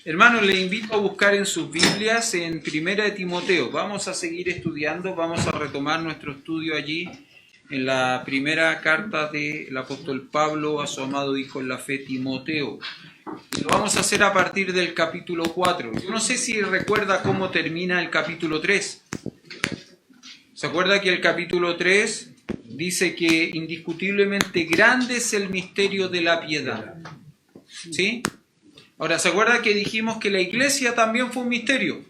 Hermanos, les invito a buscar en sus Biblias en Primera de Timoteo. Vamos a seguir estudiando, vamos a retomar nuestro estudio allí en la primera carta del apóstol Pablo a su amado hijo en la fe, Timoteo. Lo vamos a hacer a partir del capítulo 4. Yo no sé si recuerda cómo termina el capítulo 3. ¿Se acuerda que el capítulo 3 dice que indiscutiblemente grande es el misterio de la piedad? ¿Sí? Ahora, ¿se acuerda que dijimos que la iglesia también fue un misterio?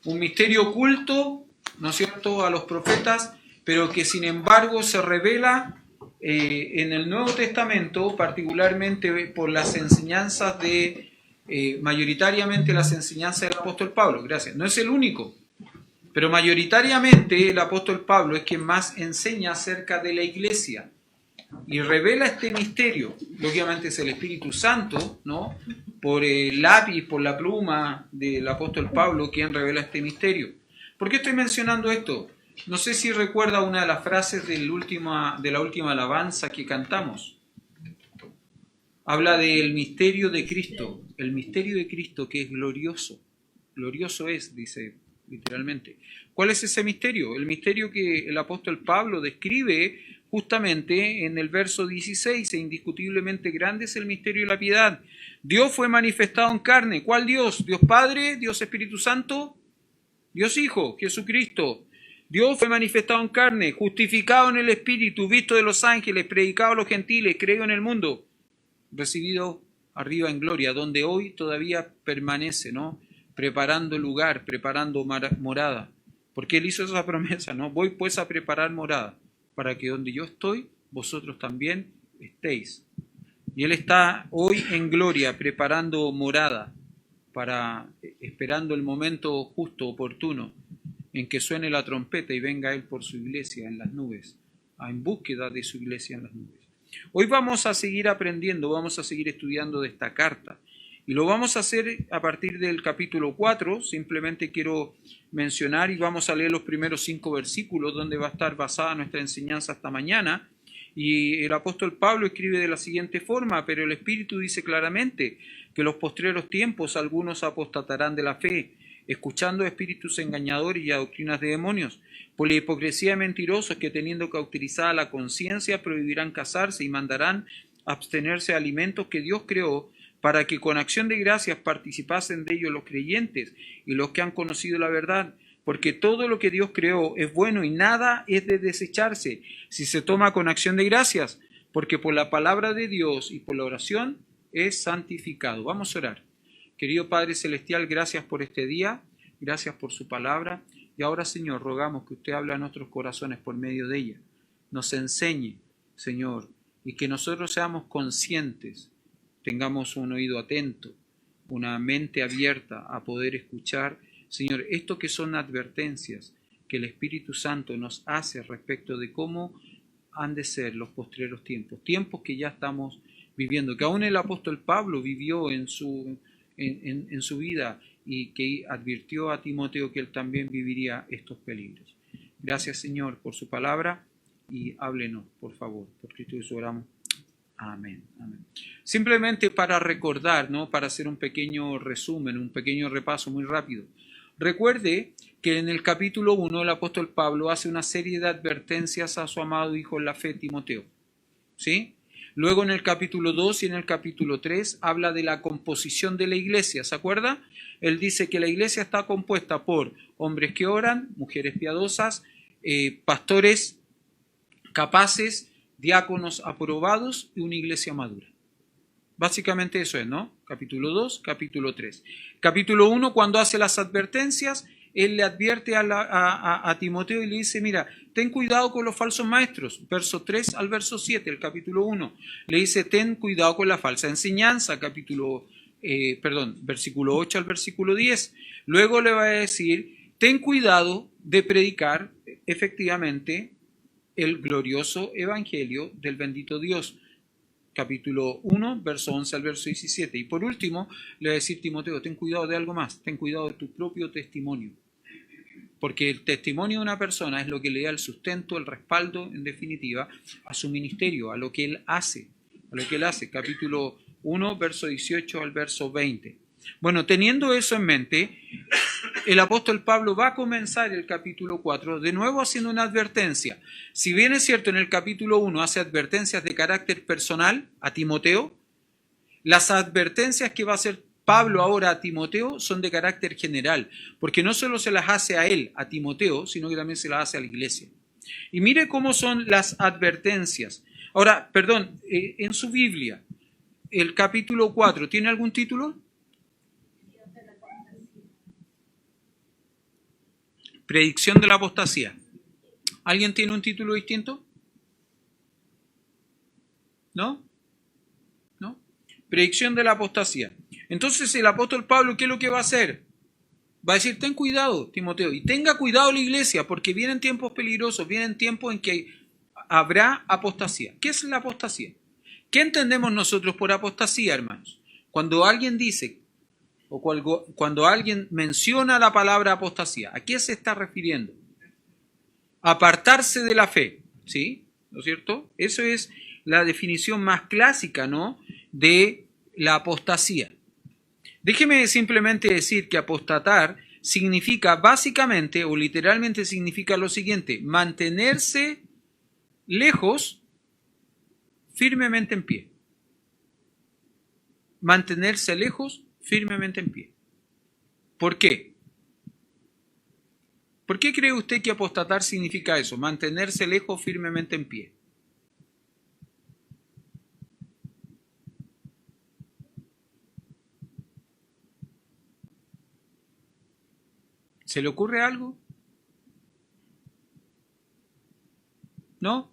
Un misterio oculto, ¿no es cierto?, a los profetas, pero que sin embargo se revela en el Nuevo Testamento, particularmente por las enseñanzas mayoritariamente las enseñanzas del apóstol Pablo. Gracias. No es el único, pero mayoritariamente el apóstol Pablo es quien más enseña acerca de la iglesia y revela este misterio. Lógicamente es el Espíritu Santo, ¿no?, por el lápiz, por la pluma del apóstol Pablo, quien revela este misterio. ¿Por qué estoy mencionando esto? No sé si recuerda una de las frases de la última alabanza que cantamos. Habla del misterio de Cristo, el misterio de Cristo que es glorioso. Glorioso es, dice literalmente. ¿Cuál es ese misterio? El misterio que el apóstol Pablo describe justamente en el verso 16, e indiscutiblemente grande es el misterio de la piedad. Dios fue manifestado en carne. ¿Cuál Dios? ¿Dios Padre? ¿Dios Espíritu Santo? ¿Dios Hijo? Jesucristo. Dios fue manifestado en carne, justificado en el Espíritu, visto de los ángeles, predicado a los gentiles, creído en el mundo, recibido arriba en gloria, donde hoy todavía permanece, ¿no?, preparando lugar, preparando morada. Porque Él hizo esa promesa, ¿no? Voy pues a preparar morada, para que donde yo estoy, vosotros también estéis. Y Él está hoy en gloria, preparando morada, esperando el momento justo, oportuno, en que suene la trompeta y venga Él por su iglesia en las nubes, en búsqueda de su iglesia en las nubes. Hoy vamos a seguir aprendiendo, vamos a seguir estudiando de esta carta. Y lo vamos a hacer a partir del capítulo 4, simplemente quiero mencionar y vamos a leer los primeros 5 versículos donde va a estar basada nuestra enseñanza esta mañana. Y el apóstol Pablo escribe de la siguiente forma: pero el Espíritu dice claramente que en los postreros tiempos algunos apostatarán de la fe, escuchando a espíritus engañadores y a doctrinas de demonios, por la hipocresía de mentirosos que teniendo cauterizada la conciencia prohibirán casarse y mandarán abstenerse de alimentos que Dios creó, para que con acción de gracias participasen de ellos los creyentes y los que han conocido la verdad. Porque todo lo que Dios creó es bueno y nada es de desecharse si se toma con acción de gracias, porque por la palabra de Dios y por la oración es santificado. Vamos a orar. Querido Padre Celestial, gracias por este día, gracias por su palabra. Y ahora, Señor, rogamos que usted hable a nuestros corazones por medio de ella. Nos enseñe, Señor, y que nosotros seamos conscientes, tengamos un oído atento, una mente abierta a poder escuchar, Señor, esto que son advertencias que el Espíritu Santo nos hace respecto de cómo han de ser los postreros tiempos, tiempos que ya estamos viviendo, que aún el apóstol Pablo vivió en su vida y que advirtió a Timoteo que él también viviría estos peligros. Gracias, Señor, por su palabra y háblenos, por favor. Por Cristo Jesús oramos. Amén, amén. Simplemente para recordar, ¿no?, para hacer un pequeño resumen, un pequeño repaso muy rápido. Recuerde que en el capítulo 1 el apóstol Pablo hace una serie de advertencias a su amado hijo en la fe, Timoteo. ¿Sí? Luego en el capítulo 2 y en el capítulo 3 habla de la composición de la iglesia, ¿se acuerda? Él dice que la iglesia está compuesta por hombres que oran, mujeres piadosas, pastores capaces, diáconos aprobados y una iglesia madura. Básicamente eso es, ¿no? Capítulo 2, capítulo 3. Capítulo 1, cuando hace las advertencias, él le advierte a Timoteo y le dice, mira, ten cuidado con los falsos maestros. Verso 3 al verso 7, el capítulo 1. Le dice, ten cuidado con la falsa enseñanza. Versículo 8 al versículo 10. Luego le va a decir, ten cuidado de predicar efectivamente el glorioso evangelio del bendito Dios. Capítulo 1, verso 11 al verso 17. Y por último, le va a decir Timoteo, ten cuidado de algo más, ten cuidado de tu propio testimonio. Porque el testimonio de una persona es lo que le da el sustento, el respaldo, en definitiva, a su ministerio, a lo que él hace. Capítulo 1, verso 18 al verso 20. Bueno, teniendo eso en mente, el apóstol Pablo va a comenzar el capítulo 4 de nuevo haciendo una advertencia. Si bien es cierto, en el capítulo 1 hace advertencias de carácter personal a Timoteo, las advertencias que va a hacer Pablo ahora a Timoteo son de carácter general, porque no solo se las hace a él, a Timoteo, sino que también se las hace a la iglesia. Y mire cómo son las advertencias. Ahora, perdón, en su Biblia, el capítulo 4, ¿tiene algún título? Predicción de la apostasía. ¿Alguien tiene un título distinto? ¿No? ¿No? Predicción de la apostasía. Entonces el apóstol Pablo, ¿qué es lo que va a hacer? Va a decir, ten cuidado, Timoteo, y tenga cuidado la iglesia, porque vienen tiempos peligrosos, vienen tiempos en que habrá apostasía. ¿Qué es la apostasía? ¿Qué entendemos nosotros por apostasía, hermanos? Cuando alguien dice, o cuando alguien menciona la palabra apostasía, ¿a qué se está refiriendo? Apartarse de la fe, ¿sí? ¿No es cierto? Eso es la definición más clásica, ¿no?, de la apostasía. Déjeme simplemente decir que apostatar significa básicamente o literalmente significa lo siguiente: mantenerse lejos firmemente en pie. Mantenerse lejos firmemente en pie. ¿Por qué? ¿Por qué cree usted que apostatar significa eso? Mantenerse lejos firmemente en pie. ¿Se le ocurre algo? ¿No?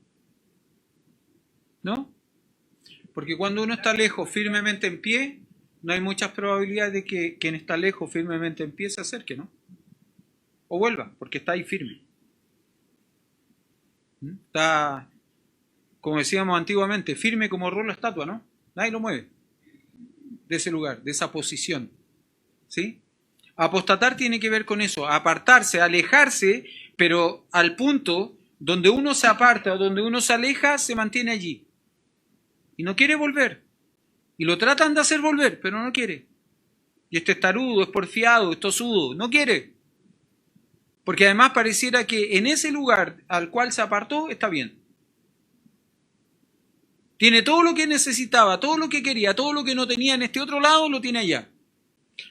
¿No? Porque cuando uno está lejos firmemente en pie, no hay muchas probabilidades de que quien está lejos firmemente en pie se acerque, ¿no? O vuelva, porque está ahí firme. Está, como decíamos antiguamente, firme como rola estatua, ¿no? Nadie lo mueve de ese lugar, de esa posición. ¿Sí? Apostatar tiene que ver con eso, apartarse, alejarse, pero al punto donde uno se aparta o donde uno se aleja, se mantiene allí. Y no quiere volver. Y lo tratan de hacer volver, pero no quiere. Y es testarudo, es porfiado, es tosudo, no quiere. Porque además pareciera que en ese lugar al cual se apartó está bien. Tiene todo lo que necesitaba, todo lo que quería, todo lo que no tenía en este otro lado, lo tiene allá.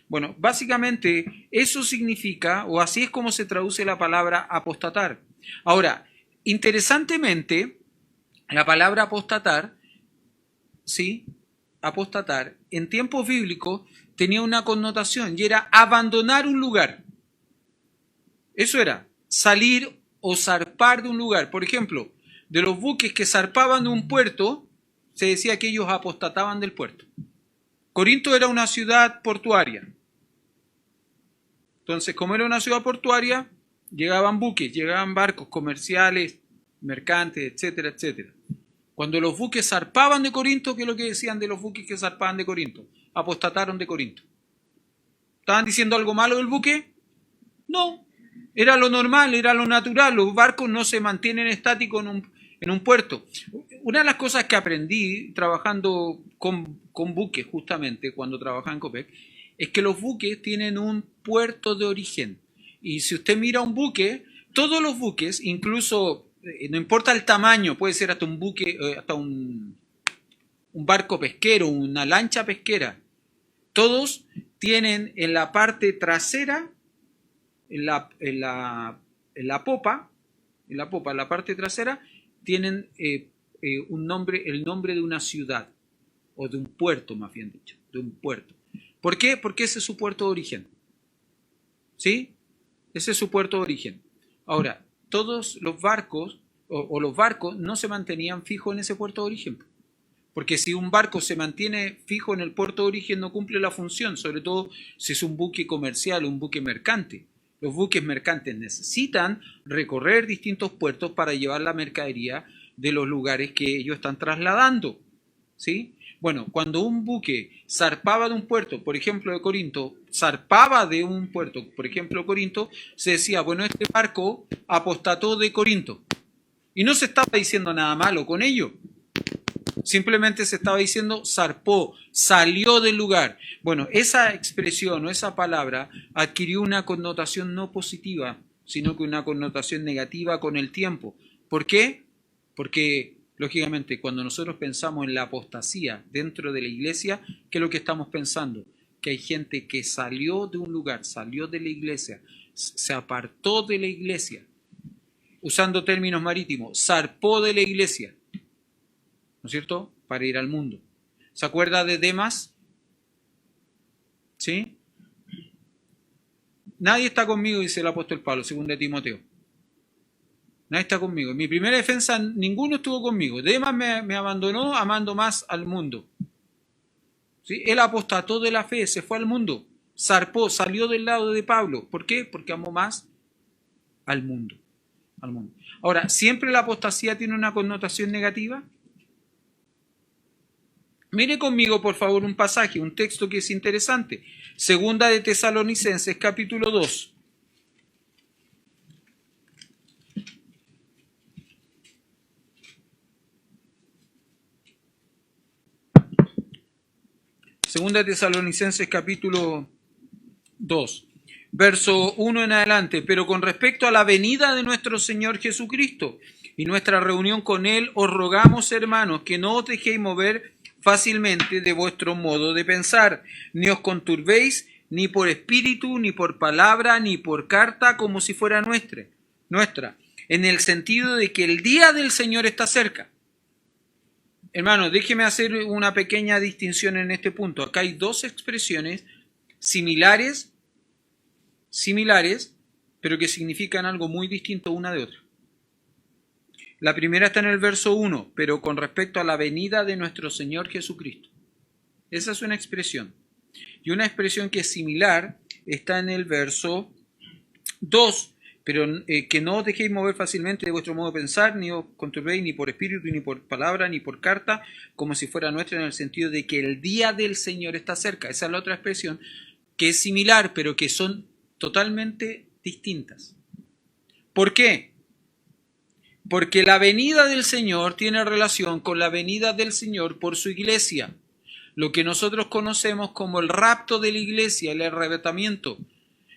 Bueno, básicamente eso significa, o así es como se traduce la palabra apostatar. Ahora, interesantemente, la palabra apostatar, ¿sí? Apostatar, en tiempos bíblicos tenía una connotación y era abandonar un lugar. Eso era salir o zarpar de un lugar. Por ejemplo, de los buques que zarpaban de un puerto, se decía que ellos apostataban del puerto. Corinto era una ciudad portuaria. Entonces, como era una ciudad portuaria, llegaban buques, llegaban barcos comerciales, mercantes, etcétera, etcétera. Cuando los buques zarpaban de Corinto, ¿qué es lo que decían de los buques que zarpaban de Corinto? Apostataron de Corinto. ¿Estaban diciendo algo malo del buque? No. Era lo normal, era lo natural. Los barcos no se mantienen estáticos en un puerto. Una de las cosas que aprendí trabajando con buques, justamente cuando trabajaba en Copec, es que los buques tienen un puerto de origen. Y si usted mira un buque, todos los buques, incluso, no importa el tamaño, puede ser hasta un buque, hasta un barco pesquero, una lancha pesquera, todos tienen en la parte trasera, en la popa, en la parte trasera, tienen un nombre, el nombre de una ciudad, o de un puerto, más bien dicho, de un puerto. ¿Por qué? Porque ese es su puerto de origen. ¿Sí? Ese es su puerto de origen. Ahora, todos los barcos, o los barcos, no se mantenían fijos en ese puerto de origen. Porque si un barco se mantiene fijo en el puerto de origen, no cumple la función, sobre todo si es un buque comercial o un buque mercante. Los buques mercantes necesitan recorrer distintos puertos para llevar la mercadería de los lugares que ellos están trasladando. ¿Sí? Bueno, cuando un buque zarpaba de un puerto, por ejemplo de Corinto, zarpaba de un puerto, por ejemplo Corinto, se decía, bueno, este barco apostató de Corinto. Y no se estaba diciendo nada malo con ello. Simplemente se estaba diciendo zarpó, salió del lugar. Bueno, esa expresión o esa palabra adquirió una connotación no positiva, sino que una connotación negativa con el tiempo. ¿Por qué? Porque, lógicamente, cuando nosotros pensamos en la apostasía dentro de la iglesia, ¿qué es lo que estamos pensando? Que hay gente que salió de un lugar, salió de la iglesia, se apartó de la iglesia, usando términos marítimos, zarpó de la iglesia, ¿no es cierto?, para ir al mundo. ¿Se acuerda de Demas? ¿Sí? Nadie está conmigo, dice el apóstol Pablo, según de Timoteo. Nadie está conmigo. En mi primera defensa, ninguno estuvo conmigo. Demas me abandonó amando más al mundo. ¿Sí? Él apostató de la fe, se fue al mundo, zarpó, salió del lado de Pablo. ¿Por qué? Porque amó más al mundo. Al mundo. Ahora, ¿siempre la apostasía tiene una connotación negativa? Mire conmigo, por favor, un pasaje, un texto que es interesante. Segunda de Tesalonicenses, capítulo 2. Segunda de Tesalonicenses, capítulo 2. Verso 1 en adelante. Pero con respecto a la venida de nuestro Señor Jesucristo y nuestra reunión con Él, os rogamos, hermanos, que no os dejéis mover fácilmente de vuestro modo de pensar, ni os conturbéis ni por espíritu, ni por palabra, ni por carta, como si fuera nuestra, en el sentido de que el día del Señor está cerca. Hermanos, déjeme hacer una pequeña distinción en este punto. Acá hay dos expresiones similares, pero que significan algo muy distinto una de otra. La primera está en el verso 1, pero con respecto a la venida de nuestro Señor Jesucristo. Esa es una expresión. Y una expresión que es similar está en el verso 2, pero que no os dejéis mover fácilmente de vuestro modo de pensar, ni os conturbéis ni por espíritu, ni por palabra, ni por carta, como si fuera nuestra, en el sentido de que el día del Señor está cerca. Esa es la otra expresión, que es similar, pero que son totalmente distintas. ¿Por qué? Porque la venida del Señor tiene relación con la venida del Señor por su iglesia. Lo que nosotros conocemos como el rapto de la iglesia, el arrebatamiento.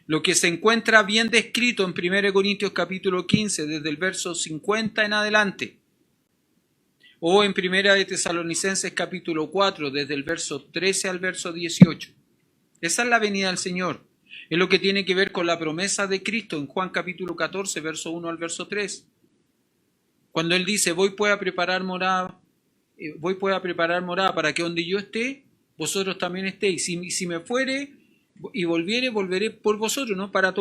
Lo que se encuentra bien descrito en 1 Corintios capítulo 15, desde el verso 50 en adelante. O en 1 de Tesalonicenses capítulo 4, desde el verso 13 al verso 18. Esa es la venida del Señor. Es lo que tiene que ver con la promesa de Cristo en Juan capítulo 14, verso 1 al verso 3. Cuando Él dice, voy pues a preparar morada para que donde yo esté, vosotros también estéis. Si me fuere y volveré por vosotros, ¿no? Para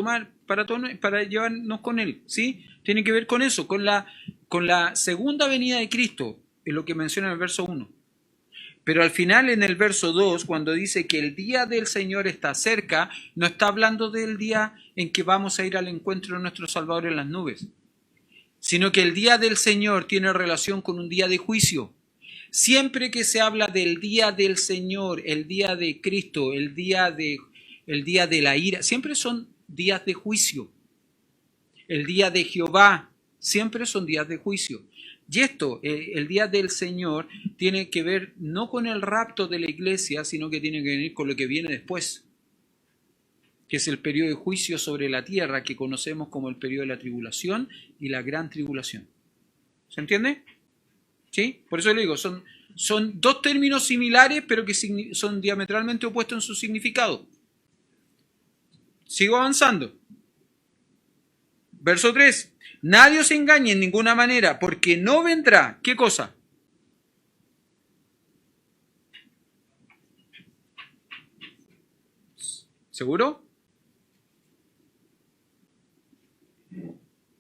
llevarnos con Él, ¿sí? Tiene que ver con eso, con la segunda venida de Cristo, es lo que menciona en el verso 1. Pero al final, en el verso 2, cuando dice que el día del Señor está cerca, no está hablando del día en que vamos a ir al encuentro de nuestro Salvador en las nubes, sino que el día del Señor tiene relación con un día de juicio. Siempre que se habla del día del Señor, el día de Cristo, el día de la ira, siempre son días de juicio. El día de Jehová, siempre son días de juicio. Y esto, el día del Señor, tiene que ver no con el rapto de la iglesia, sino que tiene que ver con lo que viene después, que es el periodo de juicio sobre la tierra, que conocemos como el periodo de la tribulación y la gran tribulación. ¿Se entiende? ¿Sí? Por eso le digo, son dos términos similares, pero que son diametralmente opuestos en su significado. Sigo avanzando. Verso 3. Nadie os engañe en ninguna manera, porque no vendrá. ¿Qué cosa? ¿Seguro?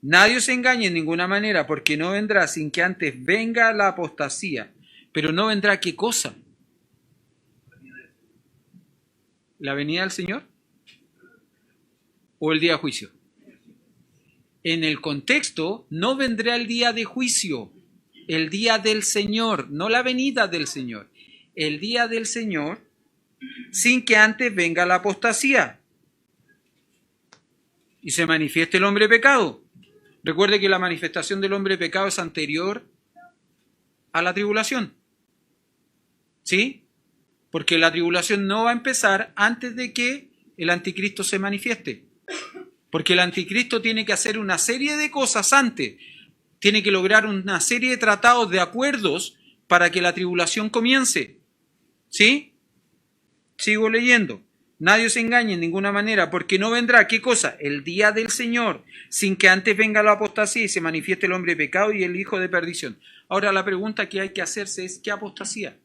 Nadie os engañe en ninguna manera, porque no vendrá sin que antes venga la apostasía. Pero no vendrá ¿qué cosa? ¿La venida del Señor? ¿O el día de juicio? En el contexto, no vendrá el día de juicio, el día del Señor, no la venida del Señor. El día del Señor, sin que antes venga la apostasía y se manifieste el hombre pecado. Recuerde que la manifestación del hombre pecado es anterior a la tribulación. ¿Sí? Porque la tribulación no va a empezar antes de que el anticristo se manifieste. Porque el anticristo tiene que hacer una serie de cosas antes. Tiene que lograr una serie de tratados, de acuerdos, para que la tribulación comience. ¿Sí? Sigo leyendo. Nadie se engañe en ninguna manera, porque no vendrá, ¿qué cosa? El día del Señor, sin que antes venga la apostasía y se manifieste el hombre de pecado y el hijo de perdición. Ahora la pregunta que hay que hacerse es, ¿qué apostasía?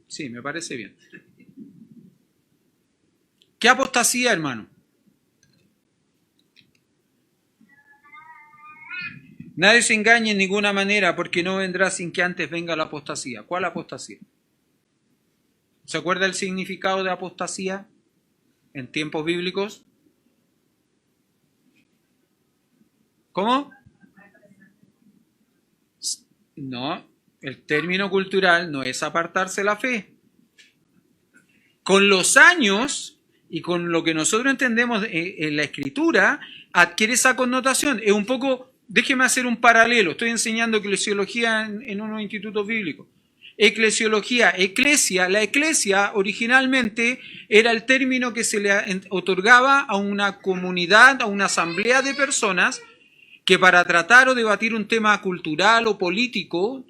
Sí, me parece bien. ¿Qué apostasía, hermano? Nadie se engañe en ninguna manera, porque no vendrá sin que antes venga la apostasía. ¿Cuál apostasía? ¿Se acuerda el significado de apostasía en tiempos bíblicos? ¿Cómo? No, el término cultural no es apartarse la fe. Con los años y con lo que nosotros entendemos en la escritura, adquiere esa connotación. Es un poco, déjeme hacer un paralelo. Estoy enseñando eclesiología en unos institutos bíblicos. Eclesiología, eclesia, la eclesia originalmente era el término que se le otorgaba a una comunidad, a una asamblea de personas que para tratar o debatir un tema cultural o político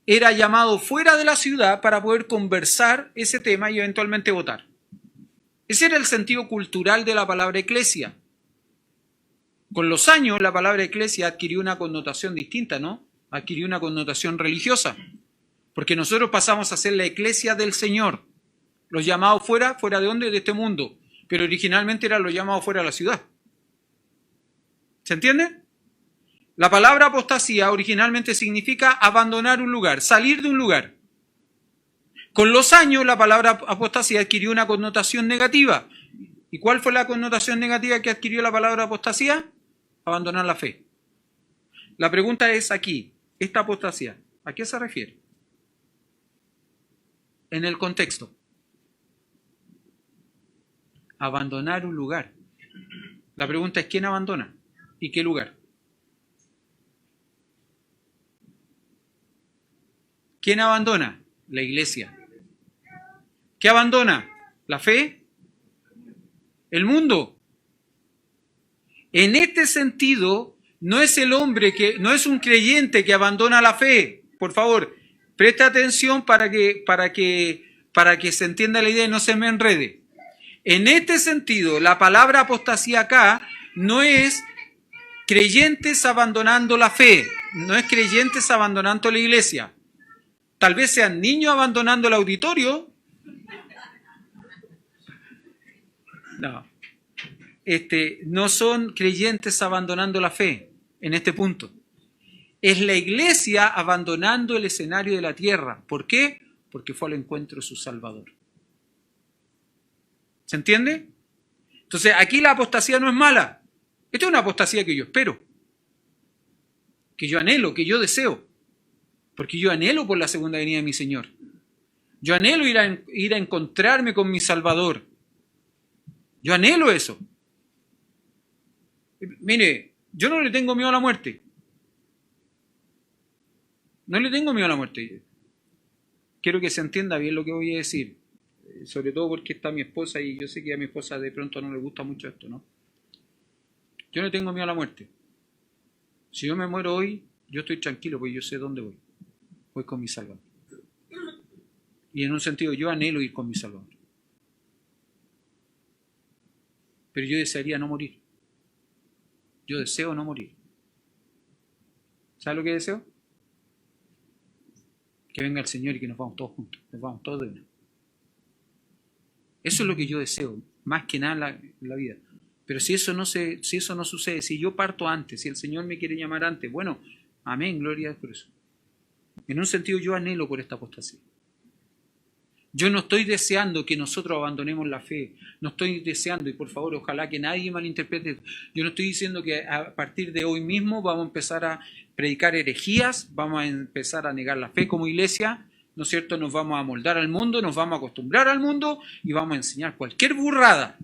era llamado fuera de la ciudad para poder conversar ese tema y eventualmente votar. Ese era el sentido cultural de la palabra eclesia. Con los años la palabra eclesia adquirió una connotación distinta, ¿no? Adquirió una connotación religiosa. Porque nosotros pasamos a ser la iglesia del Señor. Los llamados fuera de dónde? De este mundo. Pero originalmente eran los llamados fuera de la ciudad. ¿Se entiende? La palabra apostasía originalmente significa abandonar un lugar, salir de un lugar. Con los años la palabra apostasía adquirió una connotación negativa. ¿Y cuál fue la connotación negativa que adquirió la palabra apostasía? Abandonar la fe. La pregunta es aquí, esta apostasía, ¿a qué se refiere? En el contexto. Abandonar un lugar. La pregunta es ¿quién abandona? ¿Y qué lugar? ¿Quién abandona? La iglesia. ¿Qué abandona? ¿La fe? ¿El mundo? En este sentido, no es el hombre no es un creyente que abandona la fe. Por favor, preste atención para que se entienda la idea y no se me enrede. En este sentido, la palabra apostasía acá no es creyentes abandonando la fe, no es creyentes abandonando la iglesia. Tal vez sean niños abandonando el auditorio. No. No son creyentes abandonando la fe en este punto. Es la iglesia abandonando el escenario de la tierra. ¿Por qué? Porque fue al encuentro de su Salvador. ¿Se entiende? Entonces, aquí la apostasía no es mala. Esta es una apostasía que yo espero, que yo anhelo, que yo deseo. Porque yo anhelo por la segunda venida de mi Señor. Yo anhelo ir a encontrarme con mi Salvador. Yo anhelo eso. Mire, yo no le tengo miedo a la muerte. No le tengo miedo a la muerte. Quiero que se entienda bien lo que voy a decir. Sobre todo porque está mi esposa y yo sé que a mi esposa de pronto no le gusta mucho esto, ¿no? Yo no tengo miedo a la muerte. Si yo me muero hoy, yo estoy tranquilo porque yo sé dónde voy. Voy con mi Salvador. Y en un sentido, yo anhelo ir con mi Salvador. Pero yo desearía no morir. Yo deseo no morir. ¿Sabe lo que deseo? Que venga el Señor y que nos vamos todos juntos. Nos vamos todos de una. Eso es lo que yo deseo, más que nada en la vida. Pero si eso no sucede, si yo parto antes, si el Señor me quiere llamar antes, bueno, amén, gloria a Dios por eso. En un sentido yo anhelo por esta apostasía. Yo no estoy deseando que nosotros abandonemos la fe. No estoy deseando, y por favor, ojalá que nadie malinterprete. Yo no estoy diciendo que a partir de hoy mismo vamos a empezar a predicar herejías, vamos a empezar a negar la fe como iglesia, ¿no es cierto? Nos vamos a amoldar al mundo, nos vamos a acostumbrar al mundo y vamos a enseñar cualquier burrada.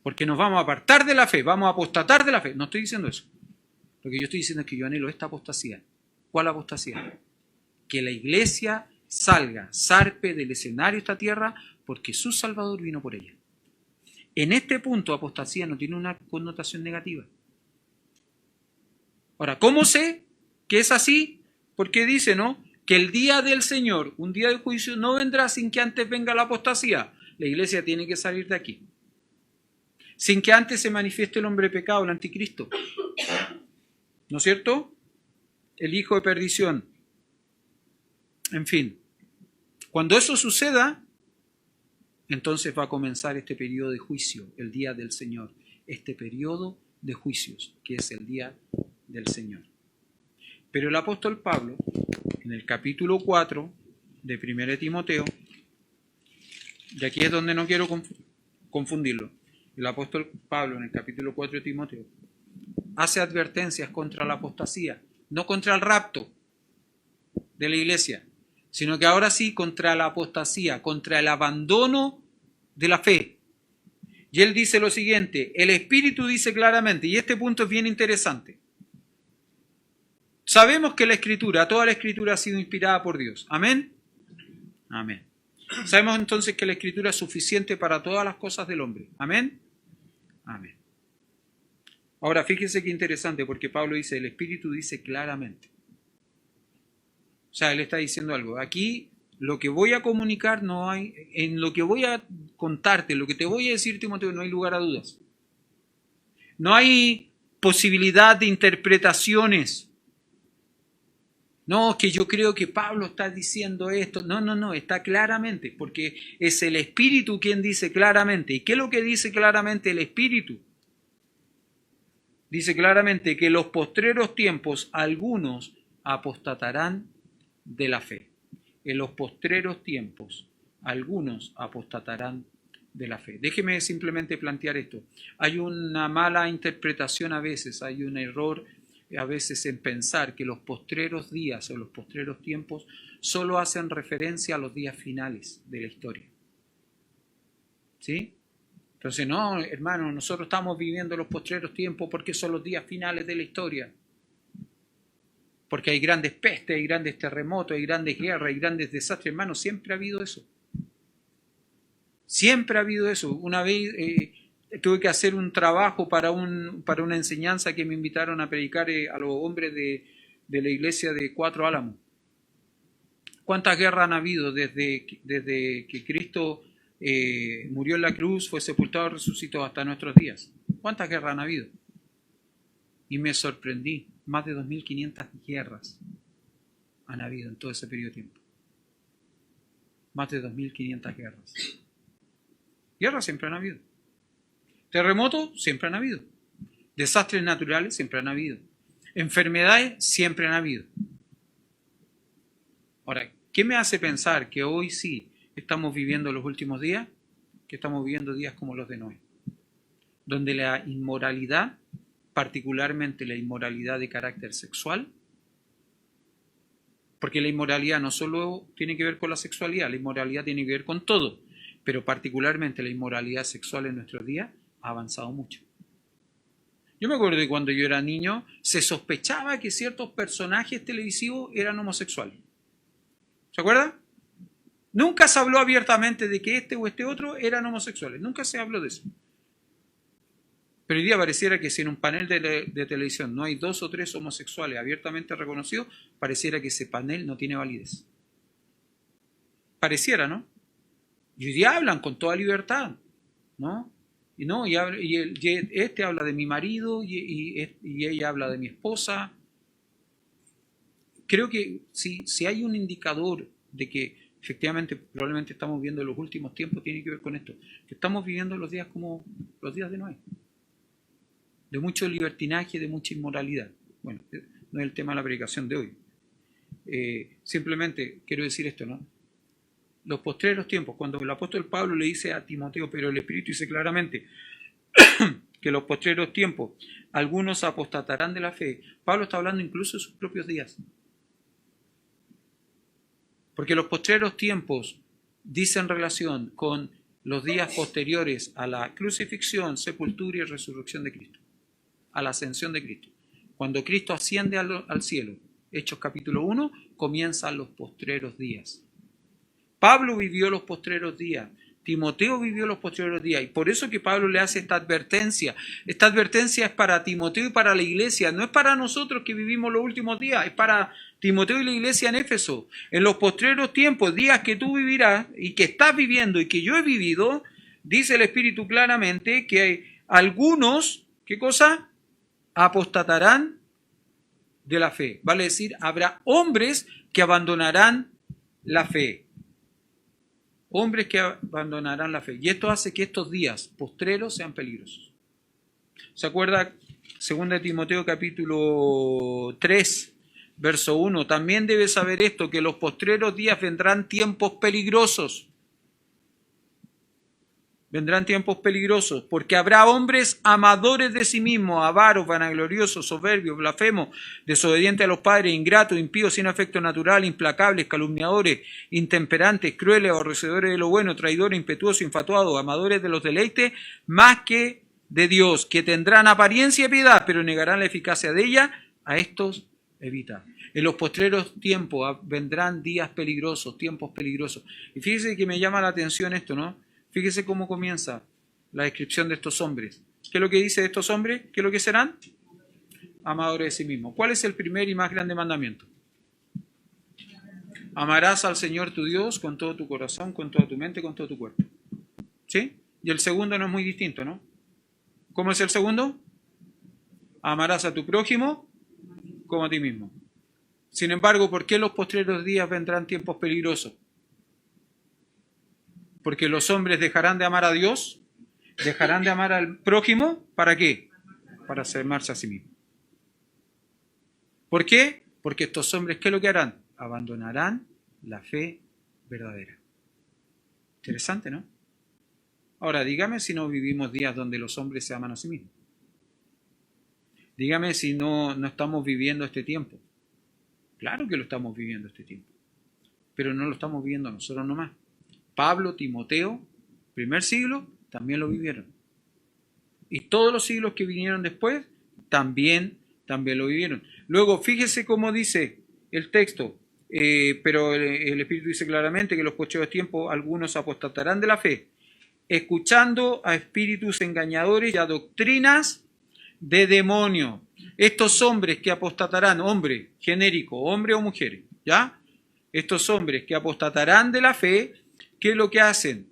Porque nos vamos a apartar de la fe, vamos a apostatar de la fe. No estoy diciendo eso. Lo que yo estoy diciendo es que yo anhelo esta apostasía. ¿Cuál apostasía? Que la iglesia salga, zarpe del escenario de esta tierra, porque su Salvador vino por ella. En este punto, apostasía no tiene una connotación negativa. Ahora, ¿cómo sé que es así? Porque dice, ¿no?, que el día del Señor, un día de juicio, no vendrá sin que antes venga la apostasía. La iglesia tiene que salir de aquí. Sin que antes se manifieste el hombre de pecado, el anticristo. ¿No es cierto? El hijo de perdición. En fin. Cuando eso suceda, entonces va a comenzar este periodo de juicio, el día del Señor. Este periodo de juicios, que es el día del Señor. Pero el apóstol Pablo, en el capítulo 4 de 1 Timoteo, y aquí es donde no quiero confundirlo, el apóstol Pablo en el capítulo 4 de Timoteo hace advertencias contra la apostasía, no contra el rapto de la iglesia, sino que ahora sí contra la apostasía, contra el abandono de la fe. Y él dice lo siguiente, el Espíritu dice claramente, y este punto es bien interesante, sabemos que la Escritura, toda la Escritura ha sido inspirada por Dios. ¿Amén? Amén. Sabemos entonces que la Escritura es suficiente para todas las cosas del hombre. ¿Amén? Amén. Ahora, fíjense qué interesante, porque Pablo dice, el Espíritu dice claramente. O sea, él está diciendo algo. Aquí, lo que voy a comunicar no hay, en lo que voy a contarte, lo que te voy a decir, Timoteo, no hay lugar a dudas. No hay posibilidad de interpretaciones. No, que yo creo que Pablo está diciendo esto. No, está claramente, porque es el Espíritu quien dice claramente. ¿Y qué es lo que dice claramente el Espíritu? Dice claramente que en los postreros tiempos algunos apostatarán de la fe. En los postreros tiempos algunos apostatarán de la fe. Déjeme simplemente plantear esto. Hay una mala interpretación a veces, hay un error a veces en pensar que los postreros días o los postreros tiempos solo hacen referencia a los días finales de la historia. ¿Sí? Entonces, no, hermano, nosotros estamos viviendo los postreros tiempos porque son los días finales de la historia. Porque hay grandes pestes, hay grandes terremotos, hay grandes guerras, hay grandes desastres. Hermano, siempre ha habido eso. Siempre ha habido eso. Una vez tuve que hacer un trabajo para una enseñanza que me invitaron a predicar a los hombres de la iglesia de Cuatro Álamos. ¿Cuántas guerras han habido desde que Cristo murió en la cruz, fue sepultado, resucitó hasta nuestros días? ¿Cuántas guerras han habido? Y me sorprendí, más de 2.500 guerras han habido en todo ese periodo de tiempo. Más de 2.500 guerras. Guerras siempre han habido. Terremotos siempre han habido. Desastres naturales siempre han habido. Enfermedades siempre han habido. Ahora, ¿qué me hace pensar que hoy sí estamos viviendo los últimos días? Que estamos viviendo días como los de Noé, donde la inmoralidad, particularmente la inmoralidad de carácter sexual, porque la inmoralidad no solo tiene que ver con la sexualidad, la inmoralidad tiene que ver con todo, pero particularmente la inmoralidad sexual en nuestros días ha avanzado mucho. Yo me acuerdo que cuando yo era niño se sospechaba que ciertos personajes televisivos eran homosexuales. ¿Se acuerda? Nunca se habló abiertamente de que este o este otro eran homosexuales. Nunca se habló de eso. Pero hoy día pareciera que si en un panel de televisión no hay 2 o 3 homosexuales abiertamente reconocidos, pareciera que ese panel no tiene validez. Pareciera, ¿no? Y hoy día hablan con toda libertad, ¿no? Este habla de mi marido y ella habla de mi esposa. Creo que si hay un indicador de que efectivamente probablemente estamos viviendo los últimos tiempos, tiene que ver con esto, que estamos viviendo los días como los días de Noé, de mucho libertinaje, de mucha inmoralidad. Bueno, no es el tema de la predicación de hoy. Simplemente quiero decir esto, ¿no? Los postreros tiempos, cuando el apóstol Pablo le dice a Timoteo, pero el Espíritu dice claramente que los postreros tiempos, algunos apostatarán de la fe. Pablo está hablando incluso de sus propios días. Porque los postreros tiempos dicen relación con los días posteriores a la crucifixión, sepultura y resurrección de Cristo, a la ascensión de Cristo. Cuando Cristo asciende al cielo, Hechos capítulo 1, comienzan los postreros días. Pablo vivió los postreros días. Timoteo vivió los postreros días. Y por eso que Pablo le hace esta advertencia. Esta advertencia es para Timoteo y para la iglesia. No es para nosotros que vivimos los últimos días. Es para Timoteo y la iglesia en Éfeso. En los postreros tiempos, días que tú vivirás y que estás viviendo y que yo he vivido, dice el Espíritu claramente que algunos, ¿qué cosa? Apostatarán de la fe. Vale decir, habrá hombres que abandonarán la fe. Hombres que abandonarán la fe. Y esto hace que estos días postreros sean peligrosos. ¿Se acuerda? 2 Timoteo capítulo 3, verso 1. También debes saber esto, que los postreros días vendrán tiempos peligrosos. Vendrán tiempos peligrosos, porque habrá hombres amadores de sí mismos, avaros, vanagloriosos, soberbios, blasfemos, desobedientes a los padres, ingratos, impíos, sin afecto natural, implacables, calumniadores, intemperantes, crueles, aborrecedores de lo bueno, traidores, impetuosos, infatuados, amadores de los deleites, más que de Dios, que tendrán apariencia de piedad, pero negarán la eficacia de ella. A estos evita. En los postreros tiempos vendrán días peligrosos, tiempos peligrosos. Y fíjese que me llama la atención esto, ¿no? Fíjese cómo comienza la descripción de estos hombres. ¿Qué es lo que dice de estos hombres? ¿Qué es lo que serán? Amadores de sí mismos. ¿Cuál es el primer y más grande mandamiento? Amarás al Señor tu Dios con todo tu corazón, con toda tu mente, con todo tu cuerpo. ¿Sí? Y el segundo no es muy distinto, ¿no? ¿Cómo es el segundo? Amarás a tu prójimo como a ti mismo. Sin embargo, ¿por qué en los postreros días vendrán tiempos peligrosos? Porque los hombres dejarán de amar a Dios, dejarán de amar al prójimo, ¿para qué? Para amarse a sí mismos. ¿Por qué? Porque estos hombres, ¿qué es lo que harán? Abandonarán la fe verdadera. Interesante, ¿no? Ahora, dígame si no vivimos días donde los hombres se aman a sí mismos. Dígame si no estamos viviendo este tiempo. Claro que lo estamos viviendo este tiempo, pero no lo estamos viviendo nosotros nomás. Pablo, Timoteo, primer siglo, también lo vivieron. Y todos los siglos que vinieron después, también lo vivieron. Luego, fíjese cómo dice el texto, pero el Espíritu dice claramente que en los postreros tiempos algunos apostatarán de la fe, escuchando a espíritus engañadores y a doctrinas de demonios. Estos hombres que apostatarán, hombre genérico, hombre o mujer, ¿ya? Estos hombres que apostatarán de la fe, ¿qué es lo que hacen?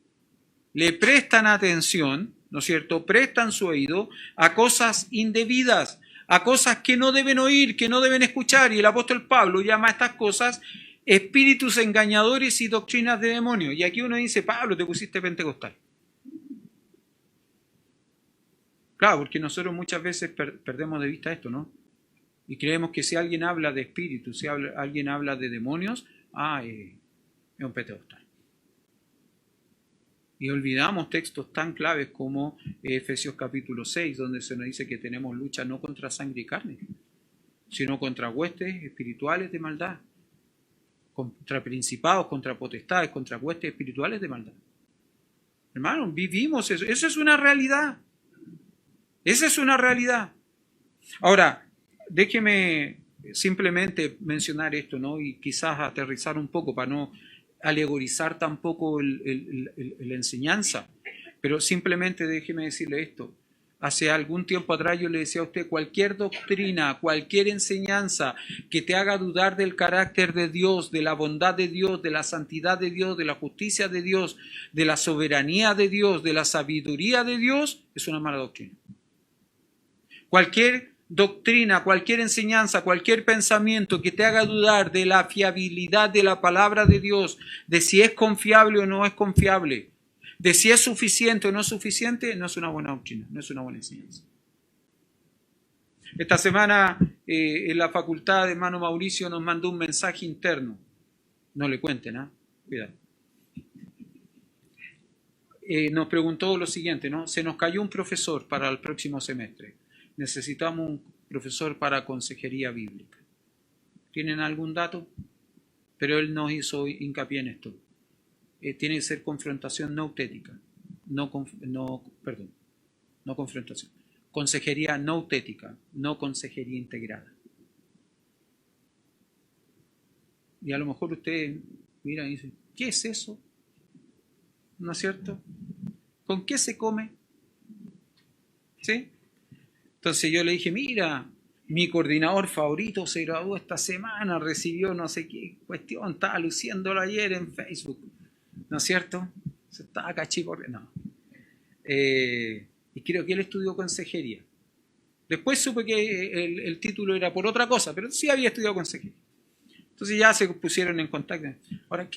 Le prestan atención, ¿no es cierto? Prestan su oído a cosas indebidas, a cosas que no deben oír, que no deben escuchar. Y el apóstol Pablo llama a estas cosas espíritus engañadores y doctrinas de demonios. Y aquí uno dice, Pablo, te pusiste pentecostal. Claro, porque nosotros muchas veces perdemos de vista esto, ¿no? Y creemos que si alguien habla de espíritus, si alguien habla de demonios, es un pentecostal. Y olvidamos textos tan claves como Efesios capítulo 6, donde se nos dice que tenemos lucha no contra sangre y carne, sino contra huestes espirituales de maldad, contra principados, contra potestades, contra huestes espirituales de maldad. Hermano, vivimos eso. Eso es una realidad. Esa es una realidad. Ahora, déjeme simplemente mencionar esto, ¿no? Y quizás aterrizar un poco para no alegorizar tampoco la enseñanza, pero simplemente déjeme decirle esto. Hace algún tiempo atrás yo le decía a usted, cualquier doctrina, cualquier enseñanza que te haga dudar del carácter de Dios, de la bondad de Dios, de la santidad de Dios, de la justicia de Dios, de la soberanía de Dios, de la sabiduría de Dios, es una mala doctrina. Cualquier doctrina, cualquier enseñanza, cualquier pensamiento que te haga dudar de la fiabilidad de la palabra de Dios, de si es confiable o no es confiable, de si es suficiente o no es suficiente, no es una buena doctrina, no es una buena enseñanza. Esta semana en la facultad de hermano Mauricio nos mandó un mensaje interno. No le cuenten, ¿ah? Cuidado. Nos preguntó lo siguiente, ¿no? Se nos cayó un profesor para el próximo semestre. Necesitamos un profesor para consejería bíblica. ¿Tienen algún dato? Pero él nos hizo hincapié en esto. Tiene que ser confrontación noutética. No confrontación. Consejería noutética, no consejería integrada. Y a lo mejor ustedes miran y dicen, ¿qué es eso? ¿No es cierto? ¿Con qué se come? ¿Sí? Entonces yo le dije, mira, mi coordinador favorito se graduó esta semana, recibió no sé qué cuestión, estaba luciéndolo ayer en Facebook, ¿no es cierto? Se estaba cachiporreando. No. Y creo que él estudió consejería. Después supe que el título era por otra cosa, pero sí había estudiado consejería. Entonces ya se pusieron en contacto. Ahora,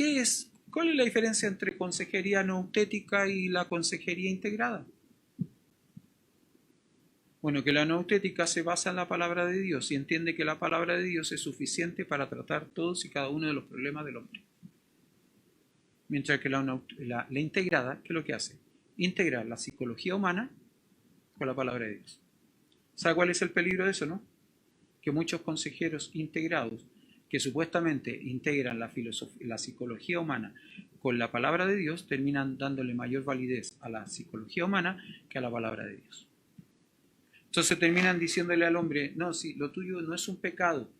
¿cuál es la diferencia entre consejería noutética y la consejería integrada? Bueno, que la noutética se basa en la palabra de Dios y entiende que la palabra de Dios es suficiente para tratar todos y cada uno de los problemas del hombre. Mientras que la integrada, ¿qué es lo que hace? Integrar la psicología humana con la palabra de Dios. ¿Sabe cuál es el peligro de eso, no? Que muchos consejeros integrados que supuestamente integran la psicología humana con la palabra de Dios terminan dándole mayor validez a la psicología humana que a la palabra de Dios. Entonces terminan diciéndole al hombre, no, sí, lo tuyo no es un pecado,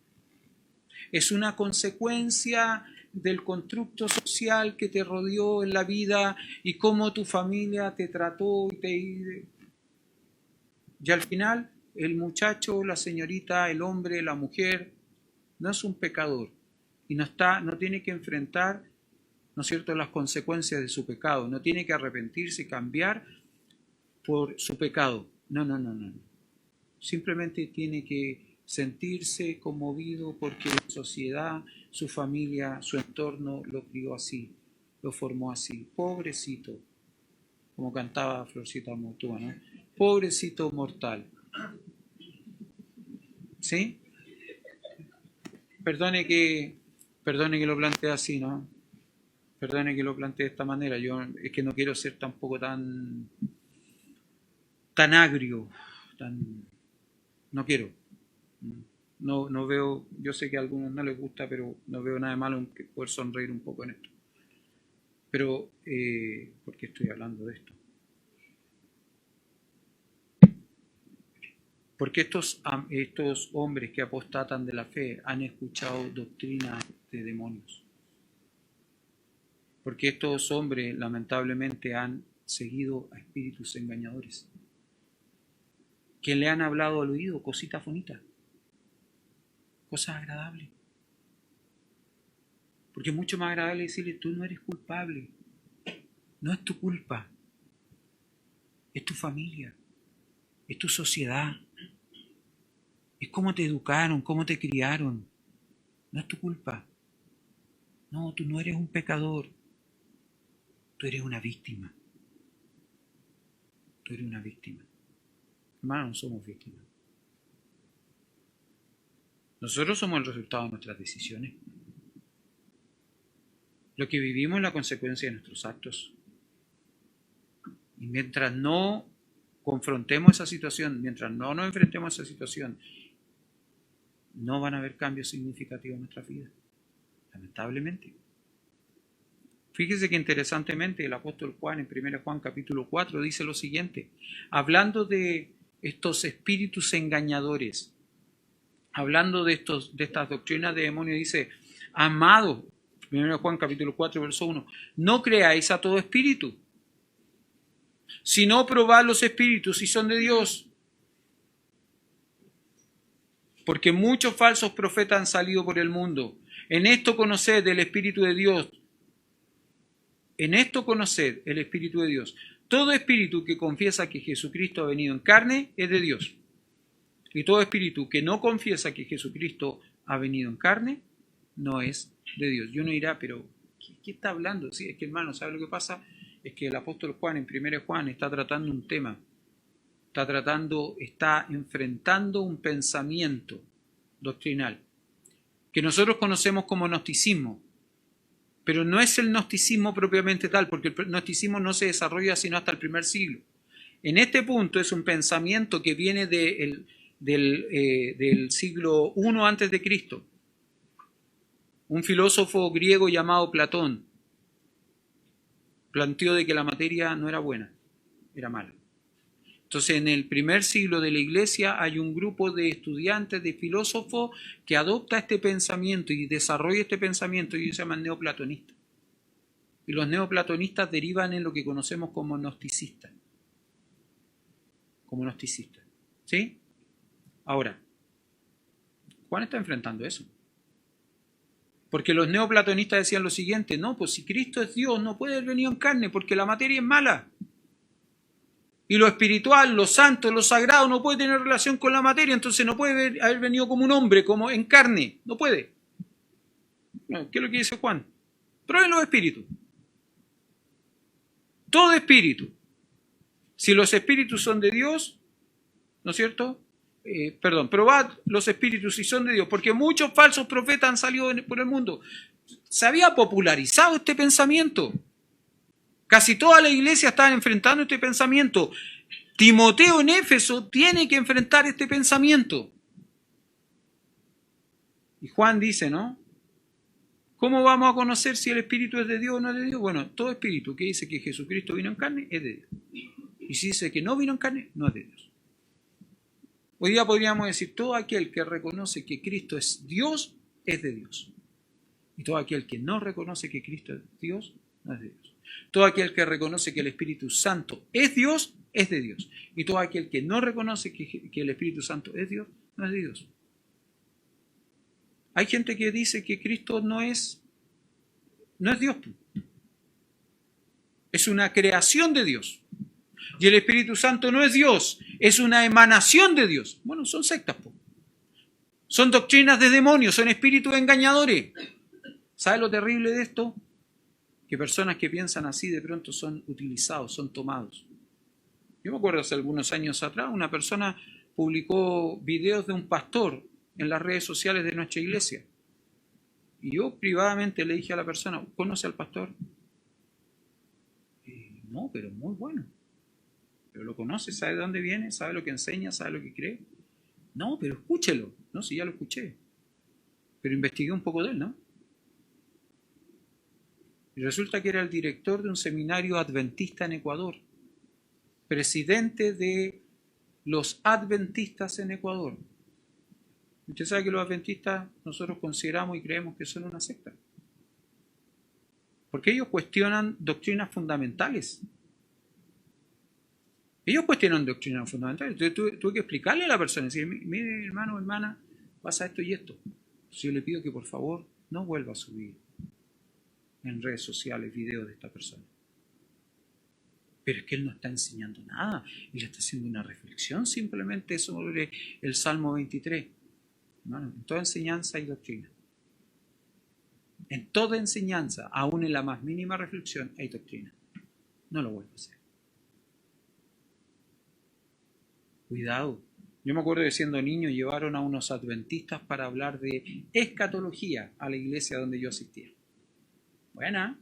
es una consecuencia del constructo social que te rodeó en la vida y cómo tu familia te trató y al final el muchacho, la señorita, el hombre, la mujer, no es un pecador y no tiene que enfrentar, ¿no es cierto?, las consecuencias de su pecado, no tiene que arrepentirse y cambiar por su pecado. No. Simplemente tiene que sentirse conmovido porque la sociedad, su familia, su entorno lo crió así, lo formó así. Pobrecito, como cantaba Florcita Motúa, ¿no? Pobrecito mortal. ¿Sí? Perdone que lo plantee así, ¿no? Perdone que lo plantee de esta manera. Yo es que no quiero ser tampoco tan agrio, no quiero. No veo, yo sé que a algunos no les gusta, pero no veo nada de malo en poder sonreír un poco en esto. Pero, ¿por qué estoy hablando de esto? Porque estos hombres que apostatan de la fe han escuchado doctrinas de demonios. Porque estos hombres lamentablemente han seguido a espíritus engañadores que le han hablado al oído cositas bonitas, cosas agradables. Porque es mucho más agradable decirle, tú no eres culpable, no es tu culpa, es tu familia, es tu sociedad, es cómo te educaron, cómo te criaron, no es tu culpa. No, tú no eres un pecador, tú eres una víctima. Tú eres una víctima. Hermanos, no somos víctimas. Nosotros somos el resultado de nuestras decisiones. Lo que vivimos es la consecuencia de nuestros actos. Y mientras no confrontemos esa situación, mientras no nos enfrentemos a esa situación, no van a haber cambios significativos en nuestra vida. Lamentablemente. Fíjese que interesantemente el apóstol Juan en 1 Juan capítulo 4 dice lo siguiente, hablando de estos espíritus engañadores, hablando de estas doctrinas de demonios, dice, amado, 1 Juan capítulo 4 verso 1, no creáis a todo espíritu, sino probad los espíritus si son de Dios, porque muchos falsos profetas han salido por el mundo. En esto conoced el Espíritu de Dios. En esto conoced el Espíritu de Dios. Todo espíritu que confiesa que Jesucristo ha venido en carne es de Dios. Y todo espíritu que no confiesa que Jesucristo ha venido en carne no es de Dios. Y uno dirá, pero ¿qué está hablando? Sí, es que hermano, ¿sabe lo que pasa? Es que el apóstol Juan en 1 Juan está tratando un tema. Está enfrentando un pensamiento doctrinal que nosotros conocemos como gnosticismo. Pero no es el gnosticismo propiamente tal, porque el gnosticismo no se desarrolla sino hasta el primer siglo. En este punto es un pensamiento que viene del siglo I antes de Cristo. Un filósofo griego llamado Platón planteó de que la materia no era buena, era mala. Entonces, en el primer siglo de la Iglesia hay un grupo de estudiantes, de filósofos, que adopta este pensamiento y desarrolla este pensamiento, y ellos se llaman neoplatonistas. Y los neoplatonistas derivan en lo que conocemos como gnosticistas. Como gnosticistas. ¿Sí? Ahora, Juan está enfrentando eso. Porque los neoplatonistas decían lo siguiente: no, pues si Cristo es Dios, no puede haber venido en carne, porque la materia es mala. Y lo espiritual, lo santo, lo sagrado no puede tener relación con la materia, entonces no puede haber venido como un hombre, como en carne. No puede. No, ¿qué es lo que dice Juan? Prueben los espíritus. Todo espíritu. Si los espíritus son de Dios, ¿no es cierto? Probad los espíritus si son de Dios, porque muchos falsos profetas han salido por el mundo. Se había popularizado este pensamiento. Casi toda la iglesia está enfrentando este pensamiento. Timoteo en Éfeso tiene que enfrentar este pensamiento. Y Juan dice, ¿no? ¿Cómo vamos a conocer si el espíritu es de Dios o no es de Dios? Bueno, todo espíritu que dice que Jesucristo vino en carne es de Dios. Y si dice que no vino en carne, no es de Dios. Hoy día podríamos decir, todo aquel que reconoce que Cristo es Dios, es de Dios. Y todo aquel que no reconoce que Cristo es Dios, no es de Dios. Todo aquel que reconoce que el Espíritu Santo es Dios, es de Dios. Y todo aquel que no reconoce que el Espíritu Santo es Dios, no es de Dios. Hay gente que dice que Cristo no es Dios. Es una creación de Dios. Y el Espíritu Santo no es Dios, es una emanación de Dios. Bueno, son sectas. Son doctrinas de demonios, son espíritus engañadores. ¿Sabe lo terrible de esto? Que personas que piensan así de pronto son utilizados, son tomados. Yo me acuerdo hace algunos años atrás, una persona publicó videos de un pastor en las redes sociales de nuestra iglesia. Y yo privadamente le dije a la persona, ¿conoce al pastor? No, pero muy bueno. ¿Pero lo conoce? ¿Sabe de dónde viene? ¿Sabe lo que enseña? ¿Sabe lo que cree? No, pero escúchelo. No, sí, ya lo escuché. Pero investigué un poco de él, ¿no? Y resulta que era el director de un seminario adventista en Ecuador, presidente de los adventistas en Ecuador. Usted sabe que los adventistas nosotros consideramos y creemos que son una secta. Porque ellos cuestionan doctrinas fundamentales. Ellos cuestionan doctrinas fundamentales. Entonces tuve que explicarle a la persona, decir, mire hermano, hermana, pasa esto y esto. Entonces yo le pido que por favor no vuelva a subir en redes sociales videos de esta persona. Pero es que él no está enseñando nada. Él está haciendo una reflexión simplemente sobre el Salmo 23. Hermano, en toda enseñanza hay doctrina. En toda enseñanza, aún en la más mínima reflexión, hay doctrina. No lo vuelvo a hacer. Cuidado. Yo me acuerdo de siendo niño llevaron a unos adventistas para hablar de escatología a la iglesia donde yo asistía. Buena.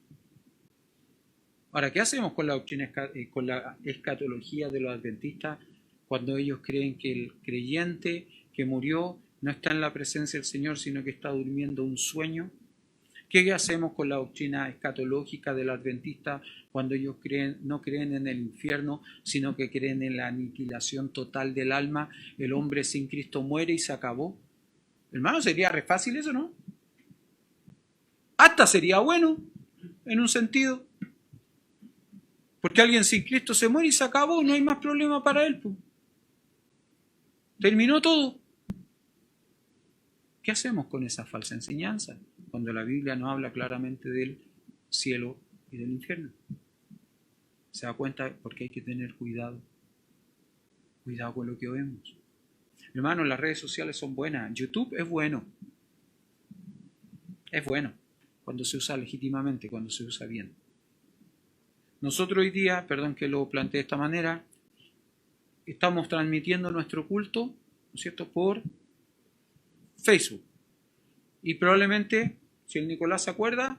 Ahora, ¿qué hacemos con la doctrina, con la escatología de los adventistas cuando ellos creen que el creyente que murió no está en la presencia del Señor, sino que está durmiendo un sueño? ¿Qué hacemos con la doctrina escatológica del adventista cuando ellos no creen en el infierno, sino que creen en la aniquilación total del alma? El hombre sin Cristo muere y se acabó. Hermano, sería re fácil eso, ¿no? Hasta sería bueno, en un sentido. Porque alguien sin Cristo se muere y se acabó, no hay más problema para él. Pues. Terminó todo. ¿Qué hacemos con esa falsa enseñanza cuando la Biblia nos habla claramente del cielo y del infierno? ¿Se da cuenta? Porque hay que tener cuidado. Cuidado con lo que oímos. Hermanos, las redes sociales son buenas. YouTube es bueno. Es bueno cuando se usa legítimamente, cuando se usa bien. Nosotros hoy día, perdón que lo planteé de esta manera, estamos transmitiendo nuestro culto, ¿no es cierto?, por Facebook. Y probablemente, si el Nicolás se acuerda,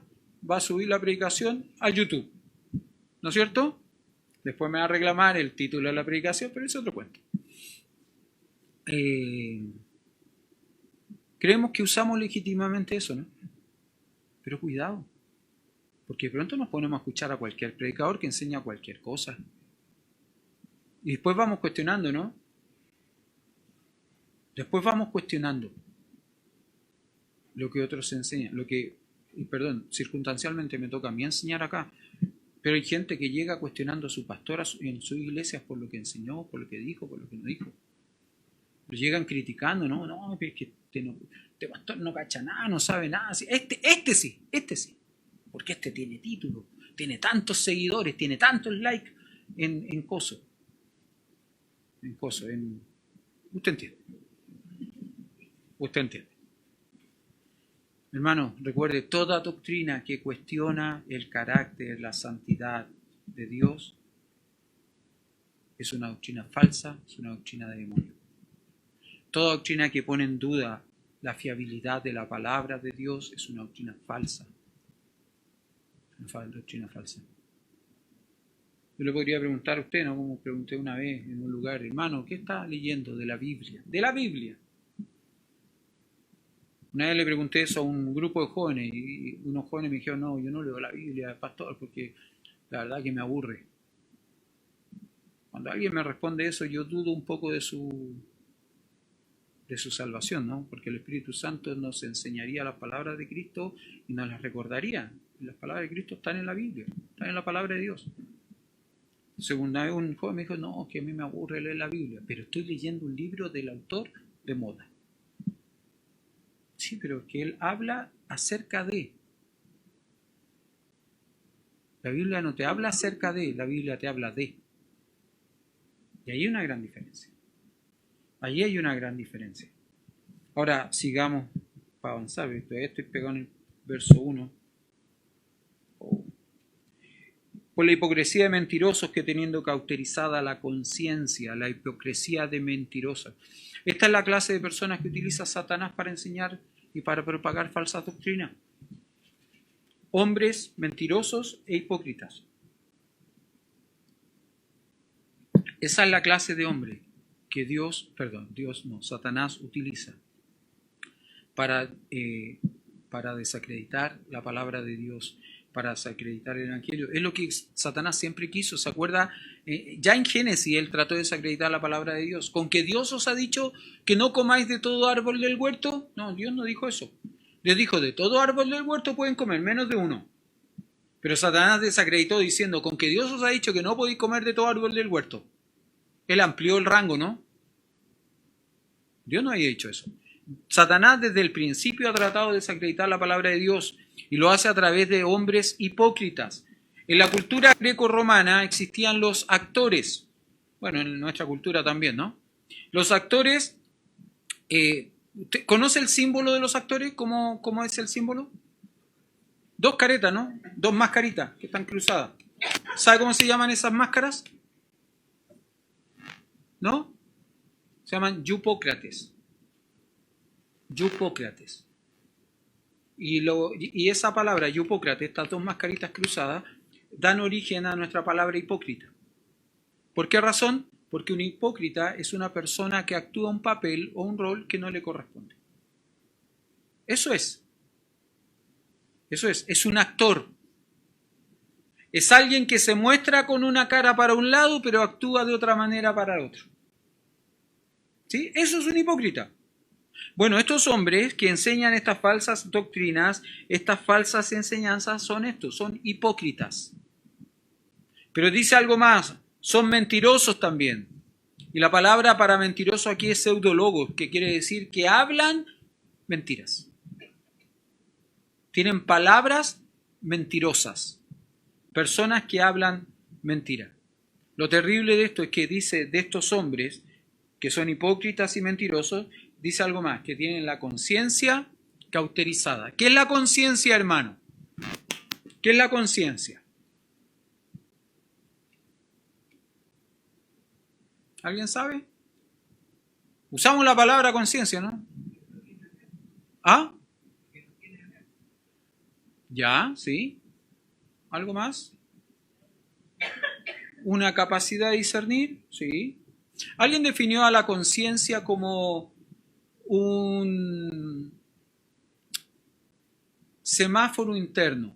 va a subir la predicación a YouTube. ¿No es cierto? Después me va a reclamar el título de la predicación, pero eso es otro cuento. Creemos que usamos legítimamente eso, ¿no? Pero cuidado, porque de pronto nos ponemos a escuchar a cualquier predicador que enseña cualquier cosa. Y después vamos cuestionando, ¿no? Después vamos cuestionando lo que otros enseñan, circunstancialmente me toca a mí enseñar acá, pero hay gente que llega cuestionando a su pastor en sus iglesias por lo que enseñó, por lo que dijo, por lo que no dijo. Lo llegan criticando, no, pero es que este pastor no cacha nada, no sabe nada. Este sí, porque este tiene título, tiene tantos seguidores, tiene tantos likes en coso. Usted entiende. Usted entiende. Hermano, recuerde, toda doctrina que cuestiona el carácter, la santidad de Dios, es una doctrina falsa, es una doctrina de demonio. Toda doctrina que pone en duda la fiabilidad de la palabra de Dios es una doctrina falsa. Una doctrina falsa. Yo le podría preguntar a usted, ¿no? Como pregunté una vez en un lugar, hermano, ¿qué está leyendo de la Biblia? De la Biblia. Una vez le pregunté eso a un grupo de jóvenes y unos jóvenes me dijeron, no, yo no leo la Biblia, pastor, porque la verdad que me aburre. Cuando alguien me responde eso, yo dudo un poco de su salvación, ¿no? Porque el Espíritu Santo nos enseñaría las palabras de Cristo y nos las recordaría. Las palabras de Cristo están en la Biblia, están en la palabra de Dios. Segunda vez un joven me dijo, no, que a mí me aburre leer la Biblia, pero estoy leyendo un libro del autor de moda. Sí, pero que él habla acerca de. La Biblia no te habla acerca de, la Biblia te habla de. Y ahí hay una gran diferencia. Allí hay una gran diferencia. Ahora, sigamos para avanzar. Todavía estoy pegado en el verso 1. Por la hipocresía de mentirosos que teniendo cauterizada la conciencia, la hipocresía de mentirosos. Esta es la clase de personas que utiliza Satanás para enseñar y para propagar falsas doctrinas. Hombres mentirosos e hipócritas. Esa es la clase de hombre que Satanás utiliza para desacreditar la palabra de Dios, para desacreditar el Evangelio. Es lo que Satanás siempre quiso. ¿Se acuerda? Ya en Génesis él trató de desacreditar la palabra de Dios. ¿Con que Dios os ha dicho que no comáis de todo árbol del huerto? No, Dios no dijo eso. Dios dijo, de todo árbol del huerto pueden comer, menos de uno. Pero Satanás desacreditó diciendo, con que Dios os ha dicho que no podéis comer de todo árbol del huerto. Él amplió el rango, ¿no? Dios no había dicho eso. Satanás desde el principio ha tratado de desacreditar la palabra de Dios y lo hace a través de hombres hipócritas. En la cultura greco-romana existían los actores. Bueno, en nuestra cultura también, ¿no? Los actores, ¿usted conoce el símbolo de los actores? ¿Cómo es el símbolo? Dos caretas, ¿no? Dos mascaritas que están cruzadas. ¿Sabe cómo se llaman esas máscaras? ¿No? Se llaman yupócrates. Yupócrates. Y esa palabra, yupócrates, estas dos mascaritas cruzadas, dan origen a nuestra palabra hipócrita. ¿Por qué razón? Porque un hipócrita es una persona que actúa un papel o un rol que no le corresponde. Eso es un actor. Es alguien que se muestra con una cara para un lado, pero actúa de otra manera para el otro. ¿Sí? Eso es un hipócrita. Bueno, estos hombres que enseñan estas falsas doctrinas, estas falsas enseñanzas, son hipócritas. Pero dice algo más, son mentirosos también. Y la palabra para mentiroso aquí es pseudologos, que quiere decir que hablan mentiras. Tienen palabras mentirosas. Personas que hablan mentira. Lo terrible de esto es que dice de estos hombres, que son hipócritas y mentirosos, dice algo más, que tienen la conciencia cauterizada. ¿Qué es la conciencia, hermano? ¿Qué es la conciencia? ¿Alguien sabe? Usamos la palabra conciencia, ¿no? ¿Ah? Ya, sí. ¿Algo más? ¿Una capacidad de discernir? Sí. ¿Alguien definió a la conciencia como un semáforo interno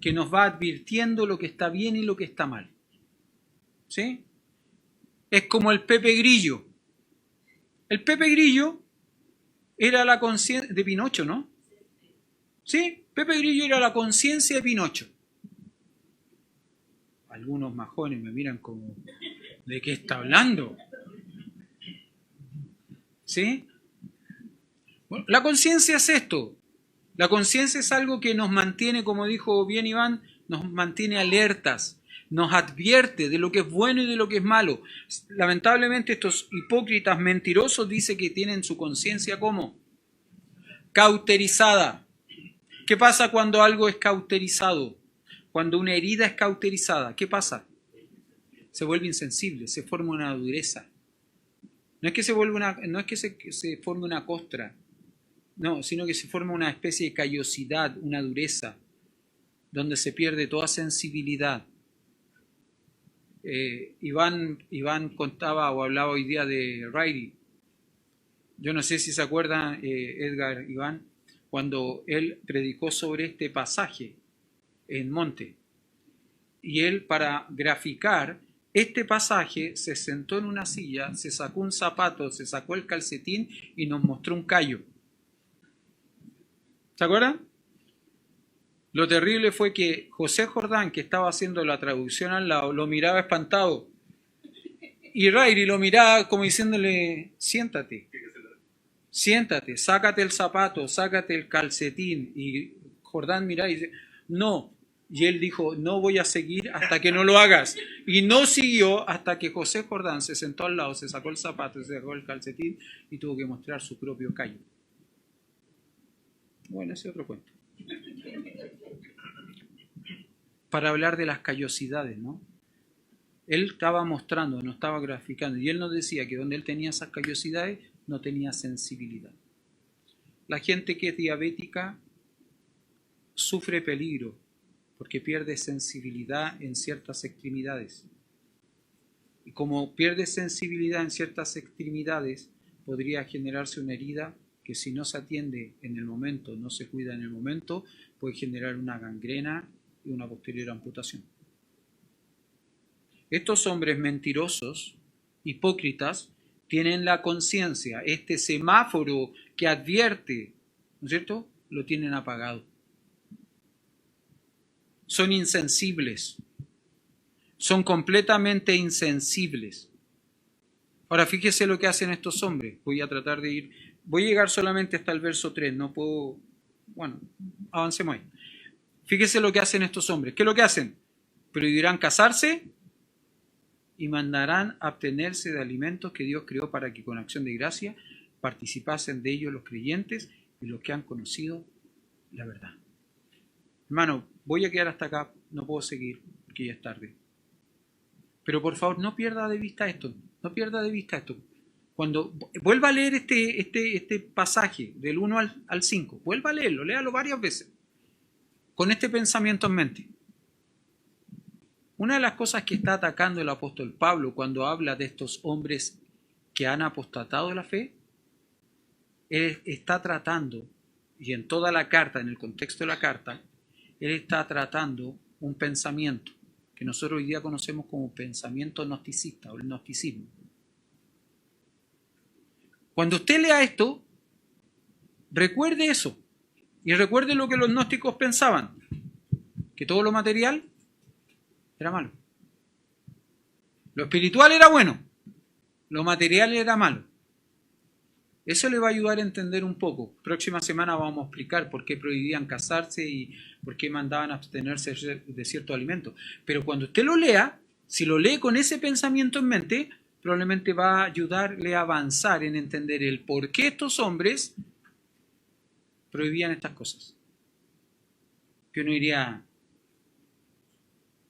que nos va advirtiendo lo que está bien y lo que está mal? ¿Sí? es como el Pepe Grillo. El Pepe Grillo era la conciencia de Pinocho, ¿no? Sí, Pepe Grillo era la conciencia de Pinocho. Algunos más jóvenes me miran como, ¿de qué está hablando? ¿Sí? Bueno, la conciencia es esto. La conciencia es algo que nos mantiene, como dijo bien Iván, nos mantiene alertas, nos advierte de lo que es bueno y de lo que es malo. Lamentablemente estos hipócritas mentirosos dicen que tienen su conciencia ¿cómo? Cauterizada. ¿Qué pasa cuando algo es cauterizado? Cuando una herida es cauterizada, ¿qué pasa? Se vuelve insensible, se forma una dureza. No es que se forme una costra, no, sino que se forma una especie de callosidad, una dureza, donde se pierde toda sensibilidad. Iván contaba o hablaba hoy día de Riley. Yo no sé si se acuerdan, Edgar, Iván, cuando él predicó sobre este pasaje en Monte. Y él, para graficar este pasaje, se sentó en una silla, se sacó un zapato, se sacó el calcetín y nos mostró un callo. ¿Se acuerdan? Lo terrible fue que José Jordán, que estaba haciendo la traducción al lado, lo miraba espantado. Y Riley lo miraba como diciéndole, siéntate, siéntate, sácate el zapato, sácate el calcetín. Y Jordán miraba y dice, no. Y él dijo, no voy a seguir hasta que no lo hagas. Y no siguió hasta que José Jordán se sentó al lado, se sacó el zapato, se sacó el calcetín y tuvo que mostrar su propio callo. Bueno, ese es otro cuento. Para hablar de las callosidades, ¿no? Él estaba mostrando, no estaba graficando, y él nos decía que donde él tenía esas callosidades no tenía sensibilidad. La gente que es diabética sufre peligro porque pierde sensibilidad en ciertas extremidades. Y como pierde sensibilidad en ciertas extremidades, podría generarse una herida que si no se atiende en el momento, no se cuida en el momento, puede generar una gangrena y una posterior amputación. Estos hombres mentirosos, hipócritas, tienen la conciencia, este semáforo que advierte, ¿no es cierto?, lo tienen apagado. Son insensibles, son completamente insensibles. Ahora fíjese lo que hacen estos hombres. Voy a llegar solamente hasta el verso 3, no puedo, bueno, avancemos ahí. Fíjese lo que hacen estos hombres. ¿Qué es lo que hacen? Prohibirán casarse y mandarán abstenerse de alimentos que Dios creó para que con acción de gracia participasen de ellos los creyentes y los que han conocido la verdad. Hermano, voy a quedar hasta acá, no puedo seguir porque ya es tarde. Pero por favor, no pierda de vista esto, no pierda de vista esto. Cuando vuelva a leer este pasaje del 1 al 5, vuelva a leerlo, léalo varias veces, con este pensamiento en mente. Una de las cosas que está atacando el apóstol Pablo cuando habla de estos hombres que han apostatado de la fe, él está tratando, y en toda la carta, en el contexto de la carta, él está tratando un pensamiento que nosotros hoy día conocemos como pensamiento gnosticista o el gnosticismo. Cuando usted lea esto, recuerde eso y recuerde lo que los gnósticos pensaban, que todo lo material era malo. Lo espiritual era bueno, lo material era malo. Eso le va a ayudar a entender un poco. Próxima semana vamos a explicar por qué prohibían casarse y por qué mandaban a abstenerse de ciertos alimentos. Pero cuando usted lo lea, si lo lee con ese pensamiento en mente, probablemente va a ayudarle a avanzar en entender el por qué estos hombres prohibían estas cosas. Que uno diría,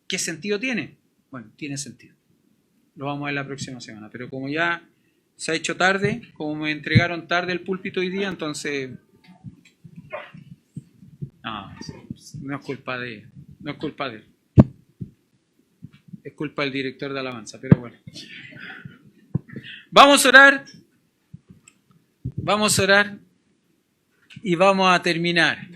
¿qué sentido tiene? Bueno, tiene sentido. Lo vamos a ver la próxima semana. Pero como ya se ha hecho tarde, como me entregaron tarde el púlpito hoy día, entonces no es culpa de él, no es culpa de él, es culpa del director de alabanza, pero bueno. Vamos a orar y vamos a terminar.